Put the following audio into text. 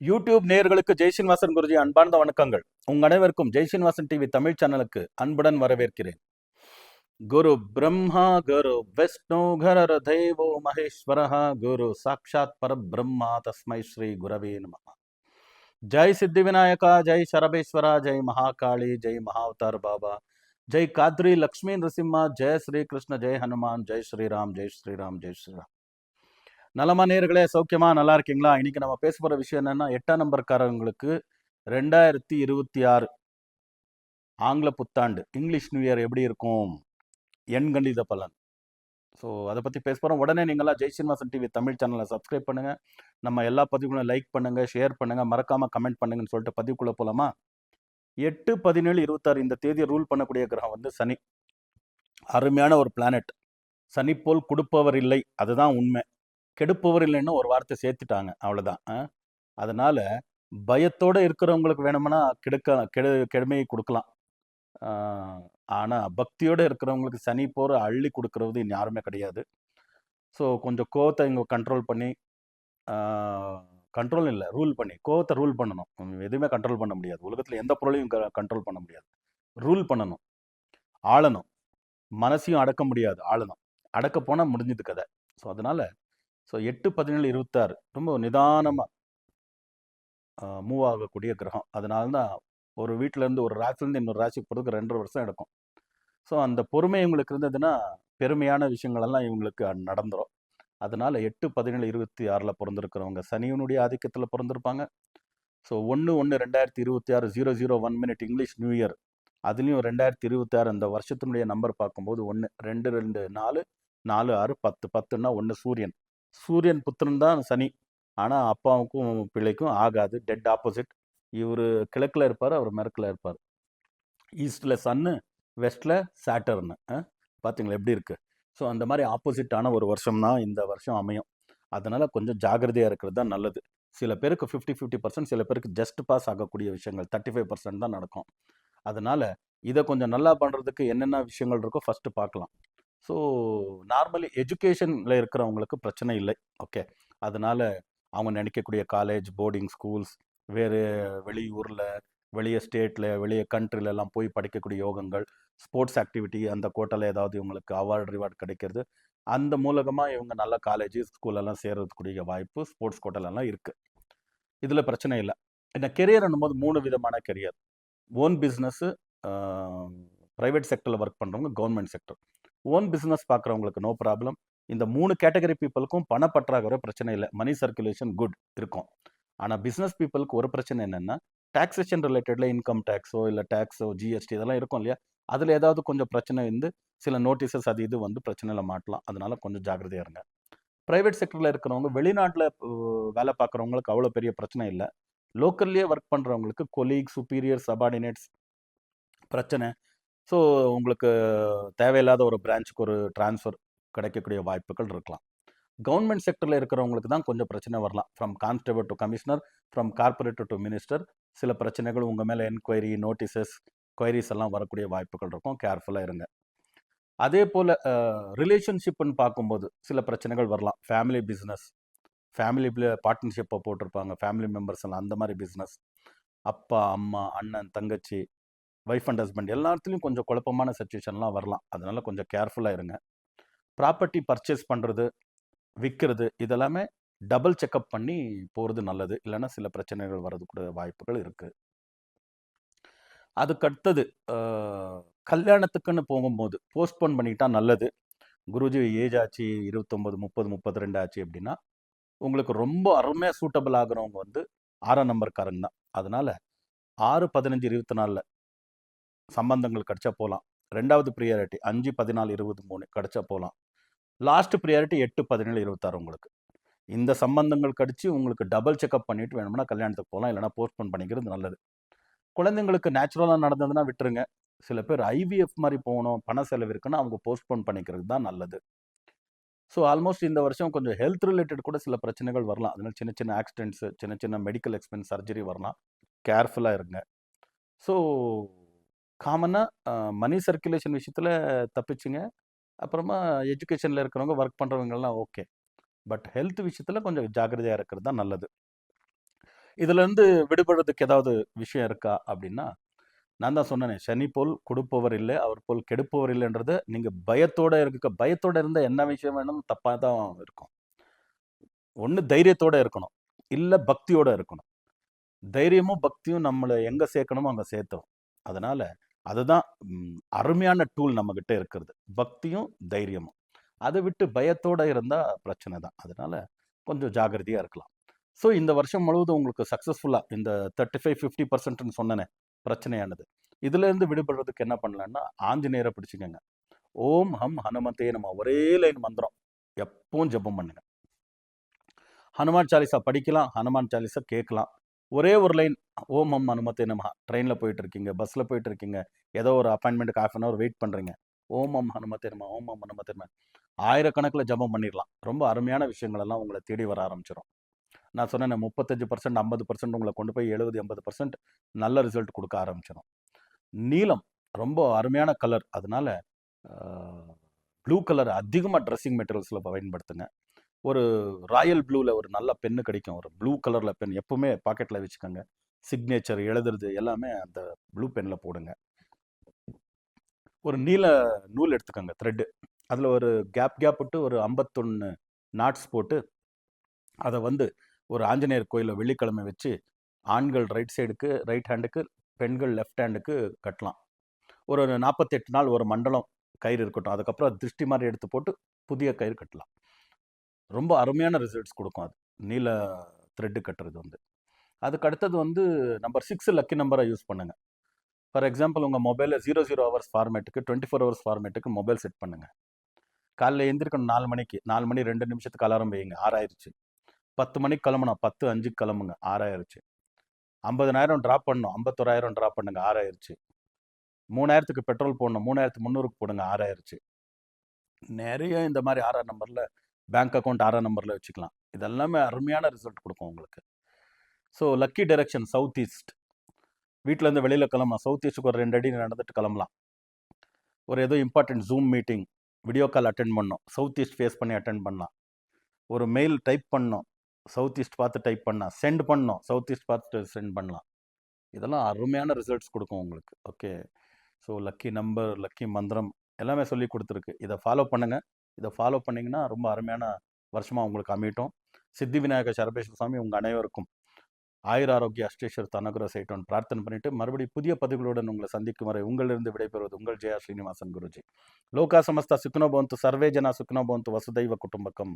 YouTube நேயர்களுக்கு ஜெய்சீனிவாசன் குருஜி அன்பார்ந்த வணக்கங்கள். உங்க அனைவருக்கும் ஜெய்சீனிவாசன் டிவி தமிழ் சேனலுக்கு அன்புடன் வரவேற்கிறேன். குரு பிரம்மா குரு விஷ்ணு குரு தேவோ மகேஸ்வரஹ குரு சாட்சாத் பரபிரம்மா தஸ்மை ஸ்ரீ குரவே நமஹ. ஜெய் சித்தி விநாயகா, ஜெய் சரபேஸ்வரா, ஜெய் மகாகாளி, ஜெய் மகாவதார் பாபா, ஜெய் காத்ரி லக்ஷ்மி நரசிம்மா, ஜெய் ஸ்ரீ கிருஷ்ண, ஜெய் ஹனுமான், ஜெய் ஸ்ரீராம், ஜெய் ஸ்ரீராம், ஜெய் ஸ்ரீராம். நலமா நேர்களே, சௌக்கியமா நல்லா இருக்கீங்களா? இன்னைக்கு நம்ம பேச போற விஷயம் என்னன்னா, 8ஆம் நம்பர்காரங்களுக்கு 2026 ஆங்கில புத்தாண்டு இங்கிலீஷ் நியூ இயர் எப்படி இருக்கும், எண்கணித பலன். ஸோ அதை பற்றி பேச போகிறோம். உடனே நீங்களாம் ஜெய்சீனிவாசன் டிவி தமிழ் சேனலை சப்ஸ்கிரைப் பண்ணுங்கள், நம்ம எல்லா பதிவுகளும் லைக் பண்ணுங்கள், ஷேர் பண்ணுங்கள், மறக்காமல் கமெண்ட் பண்ணுங்கன்னு சொல்லிட்டு பதிவுக்குள்ளே போகலாமா? 8/17/26 இந்த தேதியை ரூல் பண்ணக்கூடிய கிரகம் வந்து சனி. அருமையான ஒரு பிளானட். சனி போல் கொடுப்பவர் இல்லை, அதுதான் உண்மை. கெடுப்பவர் இல்லைன்னு ஒரு வார்த்தை சேர்த்துட்டாங்க, அவ்வளோதான். அதனால பயத்தோடு இருக்கிறவங்களுக்கு வேணும்னா கெடுமையை கொடுக்கலாம். ஆனால் பக்தியோடு இருக்கிறவங்களுக்கு சனி போகிற அள்ளி கொடுக்கறது யாருமே கிடையாது. ஸோ கொஞ்சம் கோவத்தை இங்கே கண்ட்ரோல் பண்ணி, கண்ட்ரோல் இல்லை ரூல் பண்ணி, கோவத்தை ரூல் பண்ணணும். எதுவுமே கண்ட்ரோல் பண்ண முடியாது உலகத்தில், எந்த பொருளையும் கண்ட்ரோல் பண்ண முடியாது. ரூல் பண்ணணும், ஆளணும். மனசையும் அடக்க முடியாது, ஆளணும். அடக்க போனால் முடிஞ்சது கதை. ஸோ அதனால் 8/17/26 ரொம்ப நிதானமாக மூவ் ஆகக்கூடிய கிரகம். அதனால தான் ஒரு வீட்டிலேருந்து ஒரு ராசிலேருந்து இன்னொரு ராசிக்கு போகிறதுக்கு 2.5 வருஷம் எடுக்கும். ஸோ அந்த பொறுமை இவங்களுக்கு இருந்ததுன்னா பெருமையான விஷயங்களெல்லாம் இவங்களுக்கு நடந்துடும். அதனால் 8/17/26 பிறந்திருக்கிறவங்க சனியினுடைய ஆதிக்கத்தில் பிறந்திருப்பாங்க. So 1/1/2026 001 minute English new year. அதுலேயும் 2026 அந்த வருஷத்தினுடைய நம்பர் பார்க்கும்போது 1 2 2 4 4 6 10 10ன்னா 1 சூரியன். சூரியன் புத்திரன் தான் சனி. ஆனால் அப்பாவுக்கும் பிள்ளைக்கும் ஆகாது, டெட் ஆப்போசிட். இவர் கிழக்கில் இருப்பார், அவர் மேற்கில் இருப்பார். ஈஸ்டில் சன்னு, வெஸ்டில் சேட்டர்னு. பார்த்தீங்களா எப்படி இருக்குது? ஸோ அந்த மாதிரி ஆப்போசிட்டான ஒரு வருஷம் தான் இந்த வருஷம் அமையும். அதனால் கொஞ்சம் ஜாகிரதையாக இருக்கிறது தான் நல்லது. சில பேருக்கு 50-50%, சில பேருக்கு ஜஸ்ட் பாஸ் ஆகக்கூடிய விஷயங்கள் 35% தான் நடக்கும். அதனால் இதை கொஞ்சம் நல்லா பண்ணுறதுக்கு என்னென்ன விஷயங்கள் இருக்கோ ஃபஸ்ட்டு பார்க்கலாம். ஸோ நார்மலி எஜுகேஷனில் இருக்கிறவங்களுக்கு பிரச்சனை இல்லை, ஓகே. அதனால் அவங்க நினைக்கக்கூடிய காலேஜ், போர்டிங் ஸ்கூல்ஸ், வேறு வெளியூரில், வெளியே ஸ்டேட்டில், வெளியே கண்ட்ரிலெல்லாம் போய் படிக்கக்கூடிய யோகங்கள், ஸ்போர்ட்ஸ் ஆக்டிவிட்டி, அந்த கோட்டாவில் ஏதாவது இவங்களுக்கு அவார்டு ரிவார்டு கிடைக்கிறது, அந்த மூலமாக இவங்க நல்ல காலேஜ் ஸ்கூலெல்லாம் சேர்றதுக்கூடிய வாய்ப்பு ஸ்போர்ட்ஸ் கோட்டாலெல்லாம் இருக்குது. இதில் பிரச்சனை இல்லை. இந்த கெரியர் என்னும்போது 3 விதமான கெரியர். ஓன் பிஸ்னஸ்ஸு, ப்ரைவேட் செக்டரில் ஒர்க் பண்ணுறவங்க, கவர்மெண்ட் செக்டர். ஓன் பிஸ்னஸ் பார்க்குறவங்களுக்கு நோ ப்ராப்ளம். இந்த 3 கேட்டகரி பீப்புளுக்கும் பணப்பற்றாக்குறை பிரச்சனை இல்லை, மணி சர்க்குலேஷன் குட் இருக்கும். ஆனால் பிஸ்னஸ் பீப்புளுக்கு ஒரு பிரச்சனை என்னென்னா, டாக்ஸேஷன் ரிலேட்டடில் இன்கம் டேக்ஸோ இல்லை டேக்ஸோ ஜிஎஸ்டி இதெல்லாம் இருக்கும் இல்லையா, அதில் ஏதாவது கொஞ்சம் பிரச்சனை இருந்து சில நோட்டீஸஸ் அது இது வந்து பிரச்சனையில் மாட்டலாம். அதனால் கொஞ்சம் ஜாக்கிரதையாக இருங்க. ப்ரைவேட் செக்டரில் இருக்கிறவங்க, வெளிநாட்டில் வேலை பார்க்குறவங்களுக்கு அவ்வளோ பெரிய பிரச்சனை இல்லை. லோக்கல்லையே ஒர்க் பண்ணுறவங்களுக்கு கொலீக், சுப்பீரியர், சபார்டினேட்ஸ் பிரச்சனை. ஸோ உங்களுக்கு தேவையில்லாத ஒரு பிரான்ச்சுக்கு ஒரு ட்ரான்ஸ்ஃபர் கிடைக்கக்கூடிய வாய்ப்புகள் இருக்கலாம். கவர்மெண்ட் செக்டரில் இருக்கிறவங்களுக்கு தான் கொஞ்சம் பிரச்சனை வரலாம். From constable to commissioner, from carburettor to minister, சில பிரச்சனைகள் உங்கள் மேலே என்கொயரி, நோட்டீசஸ், கொயரிஸ் எல்லாம் வரக்கூடிய வாய்ப்புகள் இருக்கும். கேர்ஃபுல்லாக இருங்க. அதே போல் ரிலேஷன்ஷிப்னு பார்க்கும்போது சில பிரச்சனைகள் வரலாம். ஃபேமிலி பிஸ்னஸ், ஃபேமிலியில் பார்ட்னர்ஷிப்பை போட்டிருப்பாங்க, ஃபேமிலி மெம்பர்ஸ் எல்லாம், அந்த மாதிரி பிஸ்னஸ், அப்பா அம்மா, அண்ணன் தங்கச்சி, ஒய்ஃப் அண்ட் ஹஸ்பண்ட் எல்லாத்துலேயும் கொஞ்சம் குழப்பமான சுச்சுவேஷன்லாம் வரலாம். அதனால் கொஞ்சம் கேர்ஃபுல்லாக இருங்க. ப்ராப்பர்ட்டி பர்ச்சேஸ் பண்ணுறது, விற்கிறது, இதெல்லாமே டபுள் செக்கப் பண்ணி போகிறது நல்லது. இல்லைன்னா சில பிரச்சனைகள் வர்றதுக்கூட வாய்ப்புகள் இருக்குது. அதுக்கடுத்தது கல்யாணத்துக்குன்னு போகும்போது போஸ்ட்போன் பண்ணிக்கிட்டா நல்லது. குருஜி ஏஜ் ஆச்சு 29, 30, 32 ஆச்சு அப்படின்னா உங்களுக்கு ரொம்ப அருமையாக சூட்டபிள் ஆகிறவங்க வந்து 6ஆம் நம்பர்காரங்க தான். அதனால் 6, 15, 24 சம்பந்தங்கள் கிடச்சா போகலாம். 2வது ப்ரியாரிட்டி 5, 14, 23 கிடச்சா போகலாம். லாஸ்ட் ப்ரியாரிட்டி 8, 17, 26 உங்களுக்கு. இந்த சம்பந்தங்கள் கடிச்சு உங்களுக்கு டபுள் செக்அப் பண்ணிவிட்டு வேணும்னா கல்யாணத்துக்கு போகலாம், இல்லைனா போஸ்ட்போன் பண்ணிக்கிறது நல்லது. குழந்தைங்களுக்கு நேச்சுரலாக நடந்ததுன்னா விட்டுருங்க. சில பேர் ஐவிஎஃப் மாதிரி போகணும், பண செலவு இருக்குன்னா அவங்க போஸ்ட்போன் பண்ணிக்கிறது தான் நல்லது. ஸோ ஆல்மோஸ்ட் இந்த வருஷம் கொஞ்சம் ஹெல்த் ரிலேட்டட் கூட சில பிரச்சனைகள் வரலாம். அதனால் சின்ன சின்ன ஆக்சிடென்ட்ஸு, சின்ன சின்ன மெடிக்கல் எக்ஸ்பென்ஸ், சர்ஜரி வரலாம். கேர்ஃபுல்லாக இருங்க. ஸோ காமனாக மணி சர்க்குலேஷன் விஷயத்தில் தப்பிச்சுங்க. அப்புறமா எஜுகேஷனில் இருக்கிறவங்க, ஒர்க் பண்ணுறவங்கலாம் ஓகே. பட் ஹெல்த் விஷயத்தில் கொஞ்சம் ஜாக்கிரதையாக இருக்கிறது தான் நல்லது. இதுலேருந்து விடுபடுறதுக்கு ஏதாவது விஷயம் இருக்கா அப்படின்னா, நான் தான் சொன்னேனே, "சனி போல் கொடுப்பவர் இல்லை, அவர் போல் கெடுப்பவர் இல்லைன்றத நீங்க பயத்தோட இருந்தா என்ன விஷயம் வேணாலும் தப்பா தான் இருக்கும். ஒண்ணு தைரியத்தோட இருக்கணும். இல்ல பக்தியோட இருக்கணும். தைரியமும், பக்தியும் நம்மள எங்க சேர்க்கணுமோ அங்க சேர்த்துரும். அதனால அதுதான் அருமையான டூல் நம்மகிட்ட இருக்கிறது. பக்தியும், தைரியமும். அத விட்டு பயத்தோட இருந்தா பிரச்சனை தான். அதனால கொஞ்சம் ஜாக்கிரதையா இருக்கலாம். ஸோ இந்த வருஷம் முழுவதும் உங்களுக்கு சக்சஸ்ஃபுல்லா இந்த 35, 50%ன்னு சொன்னேனே பிரச்சனையானது. இதிலேருந்து விடுபடுறதுக்கு என்ன பண்ணலான்னா, ஆஞ்சநேயர பிடிச்சுக்கங்க. ஓம் ஹம் ஹனுமதே நம ஒரே லைன் மந்திரம். எப்பவும் ஜெபம் பண்ணுங்க. ஹனுமான் சாலிசா படிக்கலாம், ஹனுமான் சாலிசா கேட்கலாம். ஒரே ஒரு லைன் ஓம் ஹம் ஹனுமதே நமஹ. ட்ரெயின்ல போயிட்டு இருக்கீங்க, பஸ்ல போயிட்டு இருக்கீங்க, ஏதோ ஒரு அப்பாயின்ட்மென்ட்க்கு 1/2 அன் ஹவர் வெயிட் பண்றீங்க. ஓம் ஹம் ஹனுமதே நமஹ, ஓம் ஹம் ஹனுமதே நமஹ. ஆயிரக்கணக்குல ஜெபம் பண்ணிரலாம். ரொம்ப அருமையான விஷயங்கள் எல்லாம் உங்கள தேடி வர ஆரம்பிச்சுரும். நான் சொன்னேனே 35%, 50% உங்கள கொண்டு போய் 70, 80% நல்ல ரிசல்ட் குடுக்க ஆரம்பிச்சுரும். நீலம் ரொம்ப அருமையான கலர். அதனால ப்ளூ கலர் அதிகமா ட்ரெஸ்ஸிங் மெட்டீரியல்ஸ்ல பயன்படுத்துங்க. ஒரு ராயல் ப்ளூல ஒரு நல்ல பென்னு கிடைக்கும். ஒரு ப்ளூ கலர்ல பென் எப்பவுமே பாக்கெட்ல வச்சுக்கோங்க. சிக்னேச்சர் எழுதுறது எல்லாமே அந்த ப்ளூ பென்ல போடுங்க. ஒரு நீல நூல் எடுத்துக்கோங்க த்ரெட். அதுல ஒரு கேப் விட்டு ஒரு 51 நாட்ஸ் போட்டு அத வந்து ஒரு ஆஞ்சநேயர் கோயில்ல வெள்ளிக்கிழமை வச்சு ஆண்கள் ரைட் ஹேண்டுக்கு, பெண்கள் லெஃப்ட் ஹேண்டுக்கு கட்டலாம். ஒரு 48 நாள் ஒரு மண்டலம் கயிறு இருக்கட்டும். அதுக்கப்புறம் திருஷ்டி மாதிரி எடுத்து போட்டு புதிய கயிறு கட்டலாம். ரொம்ப அருமையான ரிசல்ட்ஸ் கொடுக்கும் அது. நீல த்ரெட் கட்டுறது வந்து. அதுக்கு அடுத்தது வந்து நம்பர் 6 லக்கி நம்பரை யூஸ் பண்ணுங்க. ஃபார் எக்ஸாம்பிள் உங்க மொபைல்ல 00 ஹவர்ஸ் ஃபார்மேட்டுக்கு 24 ஹவர்ஸ் ஃபார்மேட்டுக்கு மொபைல் செட் பண்ணுங்க. காலைல எந்திரிக்கணும் 4 மணிக்கு. 4 மணி 2 நிமிஷத்துக்கு அலாரம் வைங்க. 6 ஆயிருச்சு. 10 மணிக்கு கிளம்பணும். 10:05க்கு கிளம்புங்க. 6 ஆயிருச்சு. 50,000 டிராப் பண்ணணும். 51,000 டிராப் பண்ணுங்க. 6 ஆயிருச்சு. 3,000க்கு பெட்ரோல் போடணும். 3,300க்கு போடுங்க. 6 ஆயிருச்சு. நிறைய இந்த மாதிரி 6 நம்பர்ல பேங்க் அக்கௌண்ட் 6 நம்பர்ல வச்சுக்கலாம். இதெல்லாமே அருமையான ரிசல்ட் கொடுக்கும் உங்களுக்கு. So lucky direction south east. வீட்டில் இருந்து வெளியில் கிளம்பலாம். சவுத் ஈஸ்ட்டுக்கு ஒரு 2 அடி நடந்துட்டு கிளம்பலாம். ஒரு ஏதோ important zoom meeting, video call attend பண்ணோம். சவுத் ஈஸ்ட் ஃபேஸ் பண்ணி அட்டென்ட் பண்ணலாம். ஒரு மெயில் டைப் பண்ணோம். சவுத் ஈஸ்ட் பார்த்து டைப் பண்ணலாம். சென்ட் பண்ணோம். சவுத் ஈஸ்ட் பார்த்து சென்ட் பண்ணலாம். இதெல்லாம் அருமையான ரிசல்ட்ஸ் கொடுக்கும் உங்களுக்கு. Okay. So lucky number, lucky மந்திரம் எல்லாமே சொல்லி கொடுத்துருக்கு. இதை ஃபாலோ பண்ணுங்க. இதை ஃபாலோ பண்ணிங்கன்னா ரொம்ப அருமையான வருஷமாக உங்களுக்கு அமையட்டும். சித்தி விநாயகர் சரபேஸ்வர சுவாமி உங்கள் அனைவருக்கும் ஆயுர ஆரோக்கிய அஷ்டேஸ்வர் அனுகிரகம் செய்யட்டும்னு பிரார்த்தனை பண்ணிட்டு மறுபடியும் புதிய பதிவுகளுடன் உங்களை சந்திக்கும் வரை உங்களிலிருந்து விடைபெறுவது உங்கள் ஜெயா ஸ்ரீனிவாசன் குருஜி. லோகா சமஸ்தா சுக்கினோ பவந்து, சர்வே ஜனா சுக்கினோ பவந்து, வசுதைவ குடும்பக்கம்.